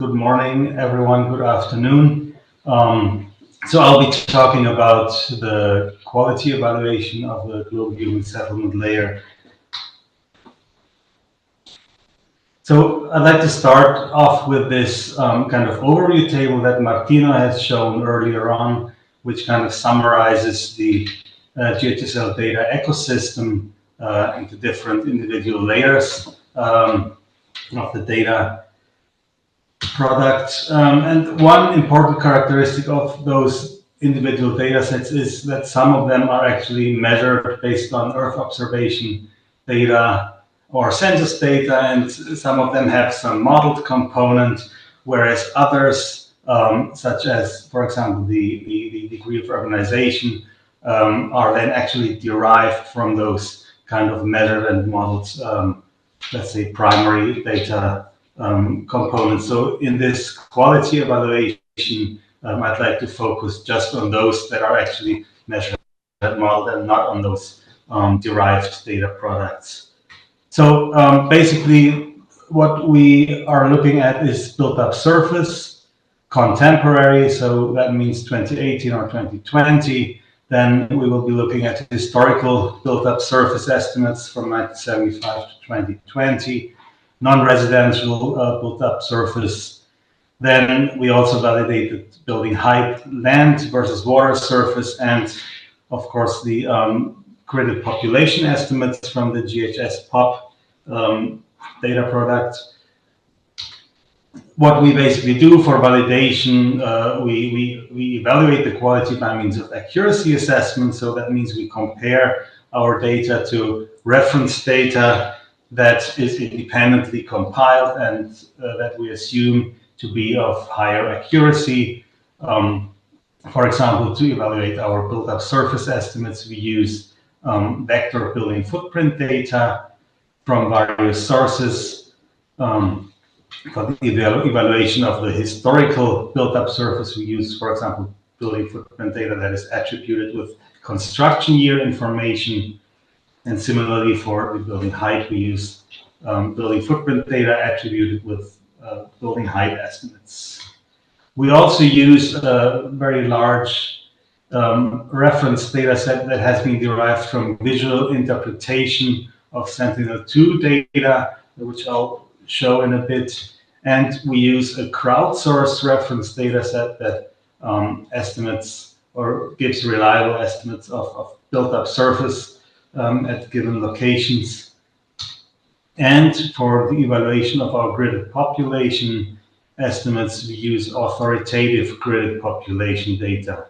Good morning, everyone. Good afternoon. So I'll be talking about the quality evaluation of the global human settlement layer. So I'd like to start off with this kind of overview table that Martina has shown earlier on, which kind of summarizes the GHSL data ecosystem into different individual layers of the data product. And one important characteristic of those individual data sets is that some of them are actually measured based on Earth observation data or census data, and some of them have some modeled component, whereas others, such as, for example, the degree of urbanization, are then actually derived from those kind of measured and modeled, let's say, primary data components. So in this quality evaluation, I'd like to focus just on those that are actually measured and modeled and not on those derived data products. So basically, what we are looking at is built-up surface, contemporary, so that means 2018 or 2020. Then we will be looking at historical built-up surface estimates from 1975 to 2020, non-residential built-up surface. Then we also validated building height, land versus water surface, and of course the gridded population estimates from the GHS POP data product. What we basically do for validation, we evaluate the quality by means of accuracy assessment. So that means we compare our data to reference data that is independently compiled and that we assume to be of higher accuracy. For example, to evaluate our built-up surface estimates, we use vector building footprint data from various sources. For the evaluation of the historical built-up surface, we use, for example, building footprint data that is attributed with construction year information. And similarly, for the building height, we use building footprint data attributed with building height estimates. We also use a very large reference data set that has been derived from visual interpretation of Sentinel-2 data, which I'll show in a bit. And we use a crowdsourced reference data set that estimates or gives reliable estimates of built-up surface at given locations. And for the evaluation of our gridded population estimates, we use authoritative gridded population data.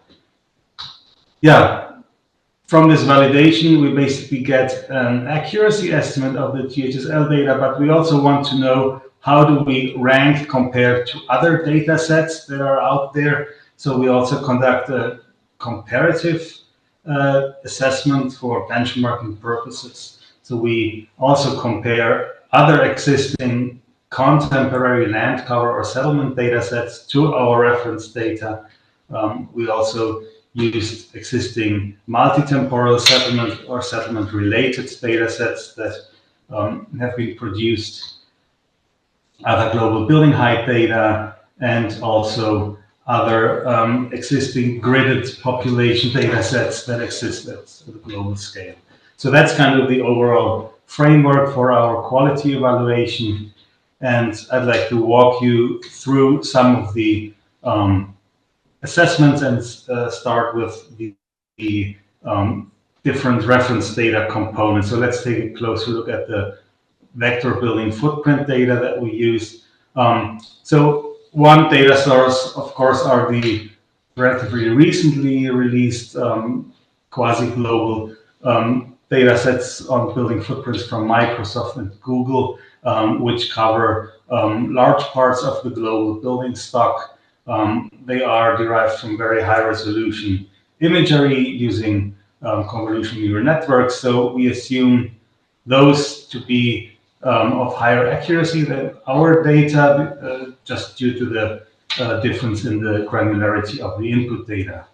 From this validation, we basically get an accuracy estimate of the GHSL data, but we also want to know how do we rank compared to other data sets that are out there. So we also conduct a comparative assessment for benchmarking purposes. So we also compare other existing contemporary land cover or settlement data sets to our reference data. We also used existing multi-temporal settlement or settlement-related data sets that have been produced, other global building height data, and also other existing gridded population data sets that exist at the global scale. So that's kind of the overall framework for our quality evaluation. And I'd like to walk you through some of the assessments and start with the different reference data components. So let's take a closer look at the vector building footprint data that we use. So one data source, of course, are the relatively recently released quasi-global data sets on building footprints from Microsoft and Google, which cover large parts of the global building stock. They are derived from very high resolution imagery using convolutional neural networks. So we assume those to be of higher accuracy than our data, just due to the difference in the granularity of the input data.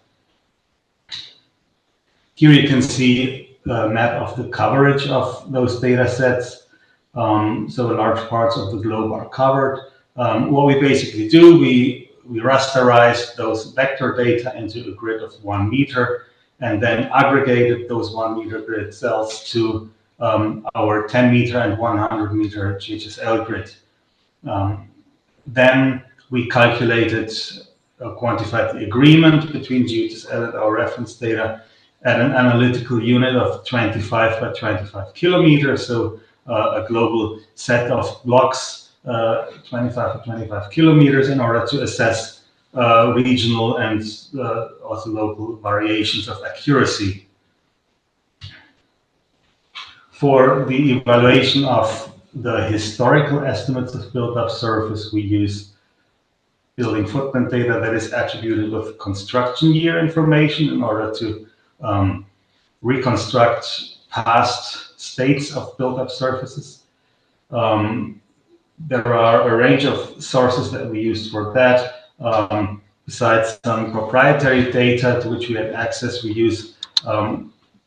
Here you can see a map of the coverage of those data sets. So large parts of the globe are covered. What we basically do, we rasterize those vector data into a grid of 1 meter, and then aggregated those 1 meter grid cells to our 10 meter and 100 meter GHSL grid. Then we calculated, quantified the agreement between GHSL and our reference data at an analytical unit of 25 by 25 kilometers, so a global set of blocks, 25 by 25 kilometers, in order to assess regional and also local variations of accuracy. For the evaluation of the historical estimates of built-up surface, we use building footprint data that is attributed with construction year information in order to reconstruct past states of built-up surfaces. There are a range of sources that we use for that. Besides some proprietary data to which we have access, we use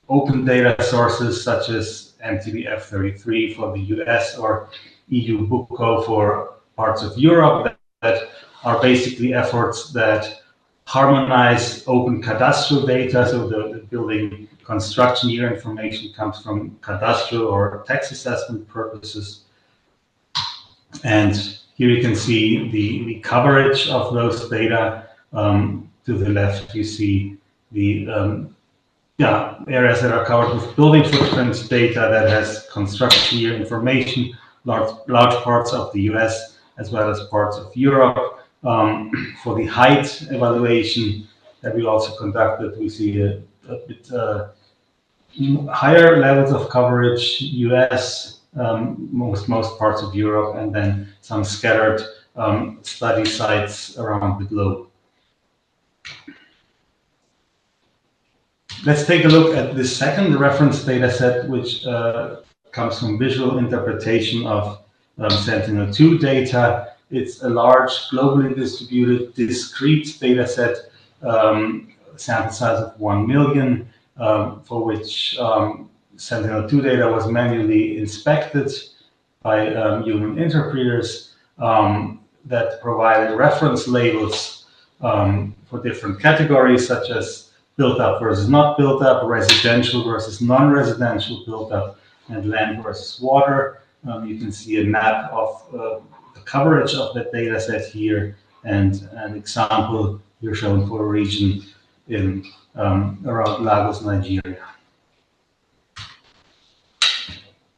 open data sources such as MTB-F33 for the US or EU BUCO for parts of Europe that are basically efforts that harmonize open cadastral data. So the building construction year information comes from cadastral or tax assessment purposes. And here you can see the coverage of those data. To the left, you see the areas that are covered with building footprint data that has construction year information, large parts of the US as well as parts of Europe. For the height evaluation that we also conducted, we see a bit higher levels of coverage, US, most parts of Europe, and then some scattered study sites around the globe. Let's take a look at the second reference data set, which comes from visual interpretation of Sentinel-2 data. It's a large, globally distributed, discrete data set, sample size of 1 million, for which Sentinel-2 data was manually inspected by human interpreters that provided reference labels for different categories, such as built up versus not built up, residential versus non-residential built up, and land versus water. You can see a map of the coverage of that data set here, and an example here shown for a region in around Lagos, Nigeria.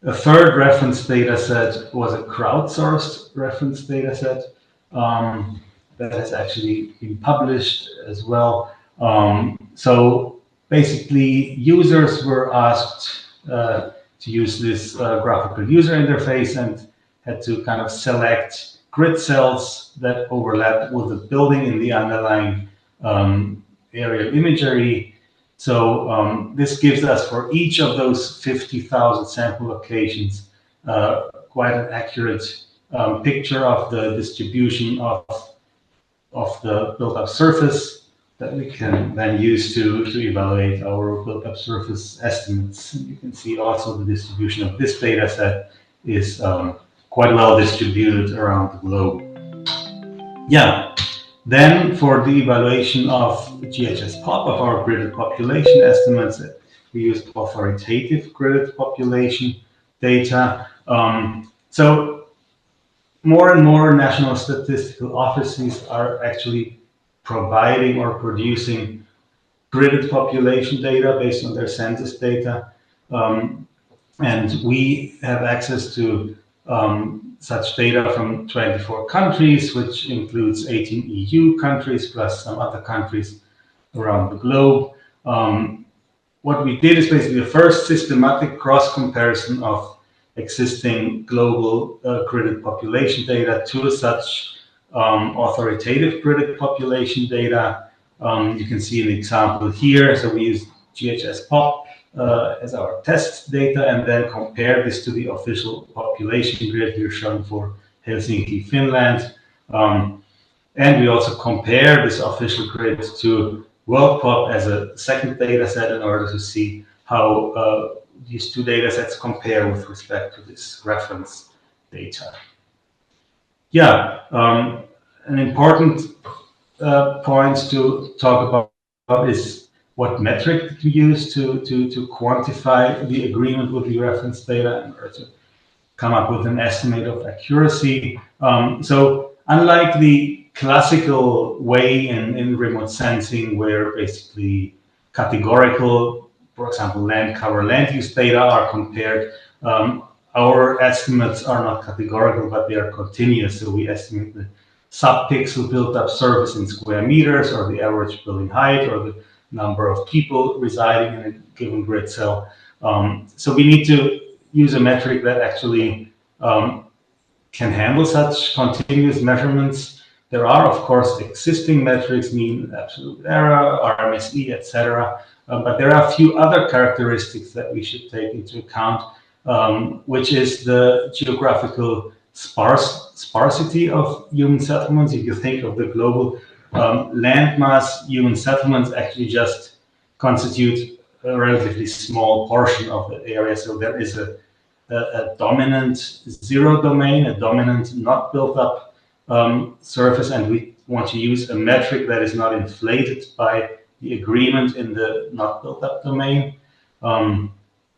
A third reference data set was a crowdsourced reference data set that has actually been published as well. So basically, users were asked to use this graphical user interface and had to kind of select grid cells that overlap with the building in the underlying aerial imagery. So this gives us, for each of those 50,000 sample locations, quite an accurate picture of the distribution of the built-up surface that we can then use to evaluate our built-up surface estimates. And you can see also the distribution of this data set is quite well distributed around the globe. Yeah, then for the evaluation of GHS-POP of our gridded population estimates, we use authoritative gridded population data. So more and more national statistical offices are actually providing or producing gridded population data based on their census data. And we have access to such data from 24 countries, which includes 18 EU countries, plus some other countries around the globe. What we did is basically the first systematic cross-comparison of existing global gridded population data to such authoritative gridded population data. You can see an example here. So we use GHS-POP as our test data, and then compare this to the official population grid here shown for Helsinki, Finland. And we also compare this official grid to WorldPop as a second data set in order to see how these two data sets compare with respect to this reference data. Yeah, an important point to talk about is what metric to use to quantify the agreement with the reference data in order to come up with an estimate of accuracy. So unlike the classical way in remote sensing, where basically categorical, for example, land cover, land use data are compared, our estimates are not categorical, but they are continuous. So we estimate the sub-pixel built-up surface in square meters, or the average building height, or the number of people residing in a given grid cell. So we need to use a metric that actually can handle such continuous measurements. There are, of course, existing metrics, mean absolute error, RMSE, etc. But there are a few other characteristics that we should take into account, which is the geographical sparsity of human settlements. If you think of the global landmass, human settlements actually just constitute a relatively small portion of the area. So there is a dominant zero domain, a dominant not built up surface, and we want to use a metric that is not inflated by the agreement in the not built up domain.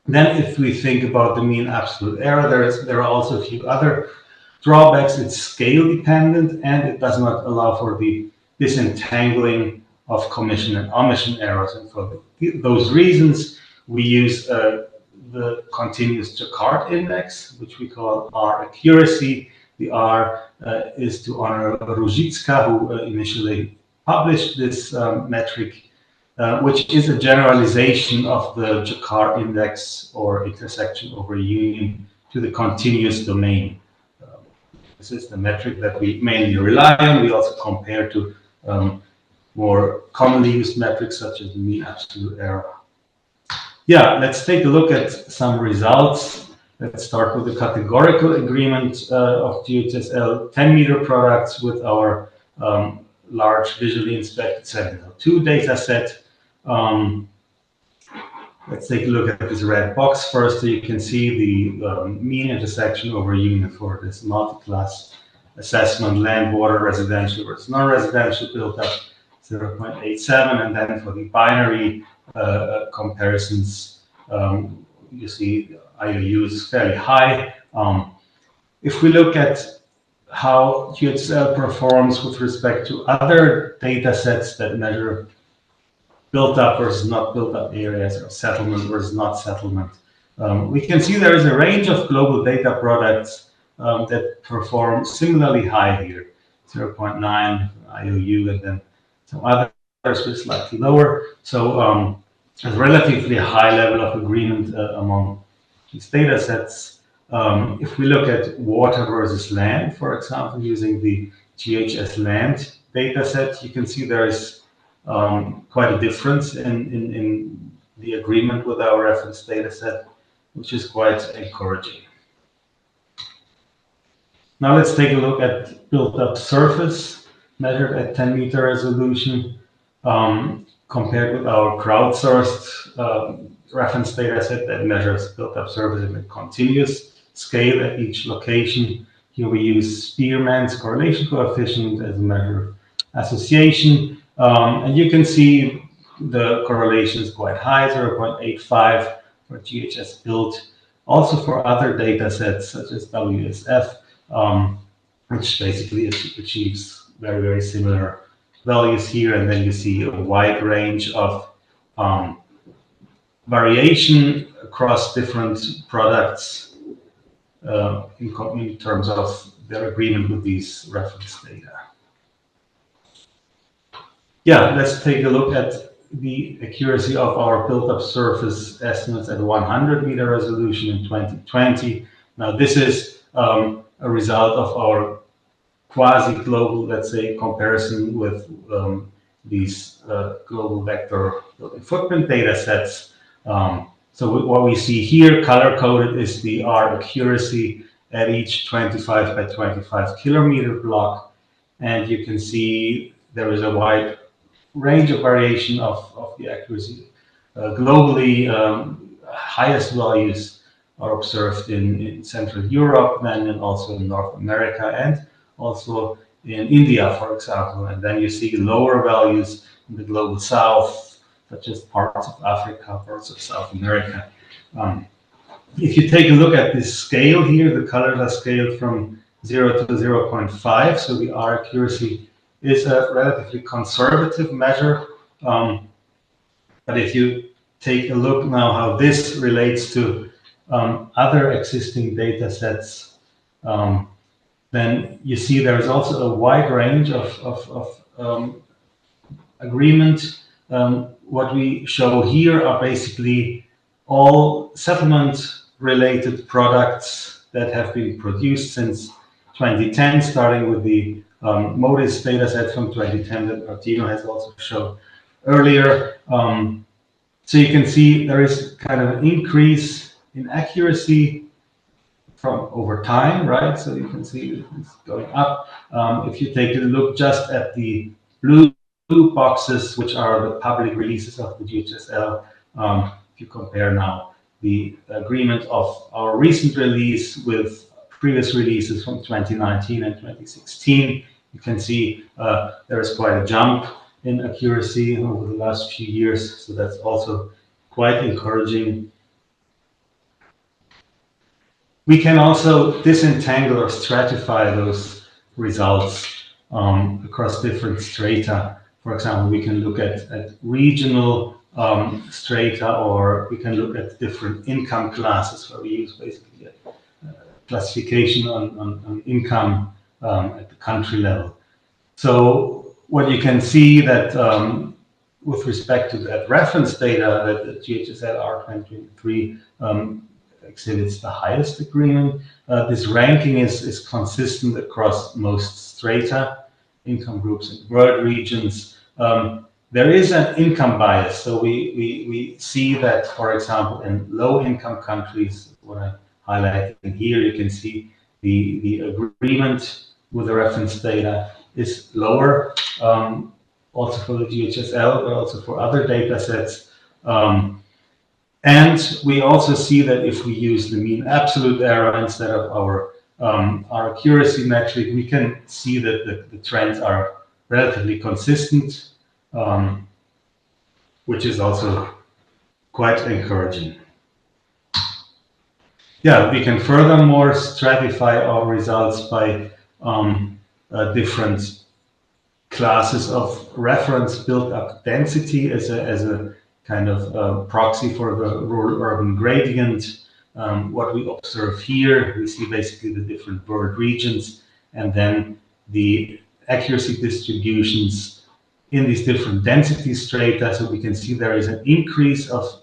Then if we think about the mean absolute error, there are also a few other drawbacks. It's scale dependent, and it does not allow for the disentangling of commission and omission errors. And for those reasons, we use the continuous Jacquard index, which we call R accuracy. The R is to honor Ruzicka, who initially published this metric, which is a generalization of the Jacquard index, or intersection over union, to the continuous domain. This is the metric that we mainly rely on. We also compare to more commonly used metrics such as the mean absolute error. Yeah, let's take a look at some results. Let's start with the categorical agreement of GHSL 10-meter products with our large visually inspected Sentinel-2 data set. Let's take a look at this red box first. So you can see the mean intersection over union for this multi-class assessment, land, water, residential versus non-residential, built up 0.87, and then for the binary comparisons, you see IOU is fairly high. If we look at how GHSL performs with respect to other data sets that measure built up versus not built up areas, or settlement versus not settlement, we can see there is a range of global data products that perform similarly high here, 0.9 IOU, and then some others with slightly lower. So a relatively high level of agreement among these data sets. If we look at water versus land, for example, using the GHS land data set, you can see there is quite a difference in the agreement with our reference data set, which is quite encouraging. Now let's take a look at built-up surface measured at 10-meter resolution, compared with our crowdsourced reference data set that measures built-up surface in a continuous scale at each location. Here we use Spearman's correlation coefficient as a measure of association. And you can see the correlation is quite high, 0.85 for GHS built. Also for other data sets such as WSF, which basically achieves very, very similar values here. And then you see a wide range of variation across different products in terms of their agreement with these reference data. Yeah, let's take a look at the accuracy of our built-up surface estimates at 100-meter resolution in 2020. Now, this is a result of our quasi-global, let's say, comparison with these global vector building footprint data sets. So what we see here, color-coded, is the R accuracy at each 25 by 25 kilometer block. And you can see there is a wide range of variation of the accuracy. Globally, highest values are observed in Central Europe, then and also in North America, and also in India, for example. And then you see lower values in the global south, such as parts of Africa, parts of South America. If you take a look at this scale here, the colorless scale from 0 to 0.5, so the R accuracy is a relatively conservative measure. But if you take a look now how this relates to other existing data sets, then you see there is also a wide range of agreement. What we show here are basically all settlement-related products that have been produced since 2010, starting with the MODIS dataset from 2010 that Martino has also shown earlier. So you can see there is kind of an increase in accuracy from over time, right? So you can see it's going up. If you take a look just at the blue boxes, which are the public releases of the GHSL, if you compare now the agreement of our recent release with previous releases from 2019 and 2016, you can see there is quite a jump in accuracy over the last few years. So that's also quite encouraging. We can also disentangle or stratify those results across different strata. For example, we can look at regional strata, or we can look at different income classes, where we use basically a classification on income at the country level. So what you can see that with respect to that reference data, that the GHSL R2023 exhibits the highest agreement. This ranking is consistent across most strata, income groups, and world regions. There is an income bias, so we see that, for example, in low-income countries, what I'm highlighting here, you can see the agreement with the reference data is lower, also for the GHSL, but also for other data sets. And we also see that if we use the mean absolute error instead of our accuracy metric, we can see that the trends are relatively consistent, which is also quite encouraging. Yeah, we can furthermore stratify our results by different classes of reference built-up density as a kind of proxy for the rural-urban gradient. What we observe here, we see basically the different world regions and then the accuracy distributions in these different density strata. So we can see there is an increase of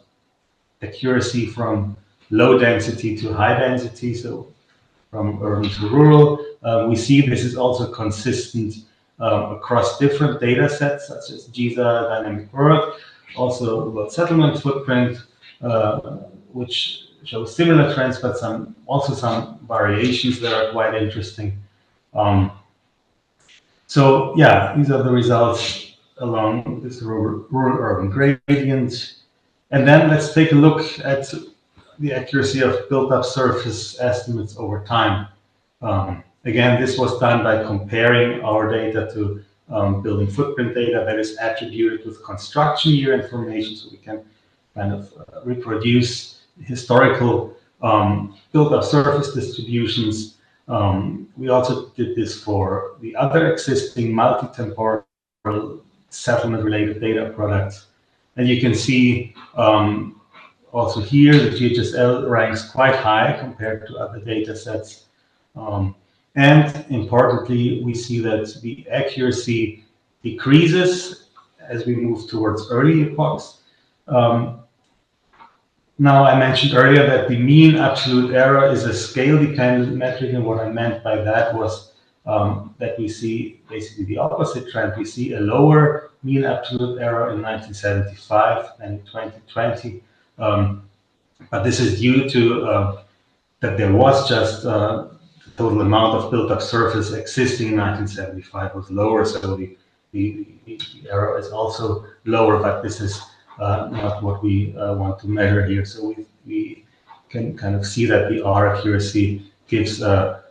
accuracy from low density to high density, so from urban to rural. We see this is also consistent across different data sets, such as GISA, Dynamic World, also about settlement footprint, which shows similar trends, but also some variations that are quite interesting. So yeah, these are the results along this rural-urban gradient. And then let's take a look at the accuracy of built-up surface estimates over time. Again, this was done by comparing our data to building footprint data that is attributed with construction year information, so we can kind of reproduce historical built-up surface distributions. We also did this for the other existing multi-temporal settlement-related data products. And you can see also here the GHSL ranks quite high compared to other data sets. And importantly, we see that the accuracy decreases as we move towards early epochs. Now, I mentioned earlier that the mean absolute error is a scale-dependent metric, and what I meant by that was that we see basically the opposite trend. We see a lower mean absolute error in 1975 than in 2020. But this is due to that there was just the total amount of built-up surface existing in 1975 was lower, so the error is also lower, but this is not what we want to measure here. So we can kind of see that the R accuracy gives a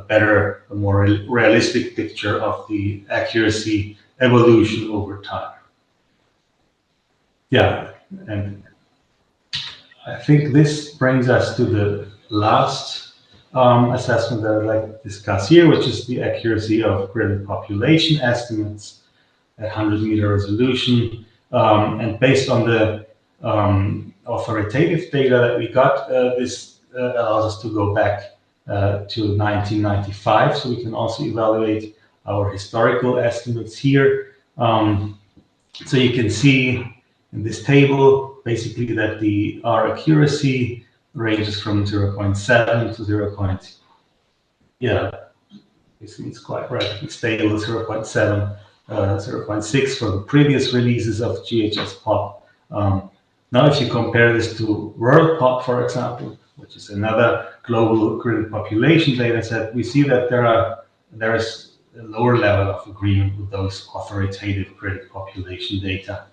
better a more realistic picture of the accuracy evolution over time. Yeah, and I think this brings us to the last assessment that I'd like to discuss here, which is the accuracy of gridded population estimates at 100-meter resolution. And based on the authoritative data that we got, this allows us to go back to 1995, so we can also evaluate our historical estimates here. So you can see in this table, basically, that our accuracy ranges from 0.7 to 0. Yeah, it's quite relatively stable, 0.7, 0.6 for the previous releases of GHS-POP. Now, if you compare this to World-POP, for example, which is another global gridded population data set, we see that there is a lower level of agreement with those authoritative gridded population data.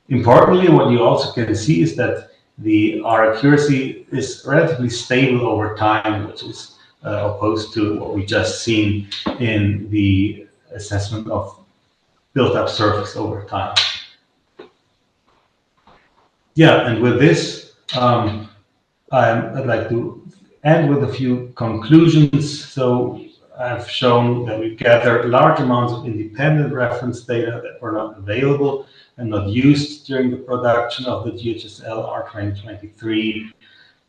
Importantly, what you also can see is that our accuracy is relatively stable over time, which is opposed to what we just seen in the assessment of built-up surface over time. Yeah, and with this, I'd like to end with a few conclusions. So I've shown that we gathered large amounts of independent reference data that were not available and not used during the production of the GHSL R2023.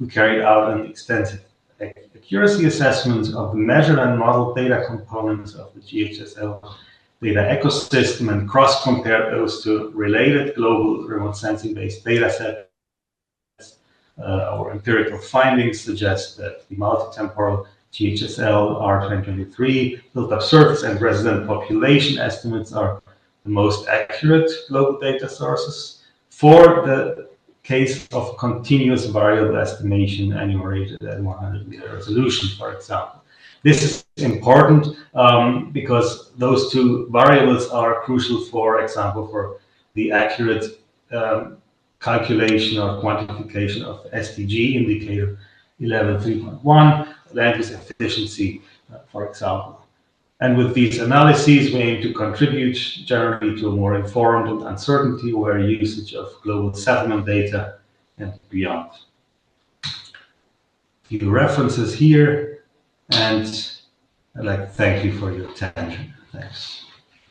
We carried out an extensive accuracy assessment of the measured and modeled data components of the GHSL data ecosystem and cross-compared those to related global remote sensing-based data sets. Our empirical findings suggest that the multi-temporal GHSL R2023 built-up surface and resident population estimates are the most accurate global data sources for the case of continuous variable estimation enumerated at 100-meter resolution, for example. This is important because those two variables are crucial, for example, for the accurate calculation or quantification of SDG indicator 11.3.1, land use efficiency, for example. And with these analyses, we aim to contribute generally to a more informed and uncertainty-aware usage of global settlement data and beyond. A few references here, and I'd like to thank you for your attention. Thanks.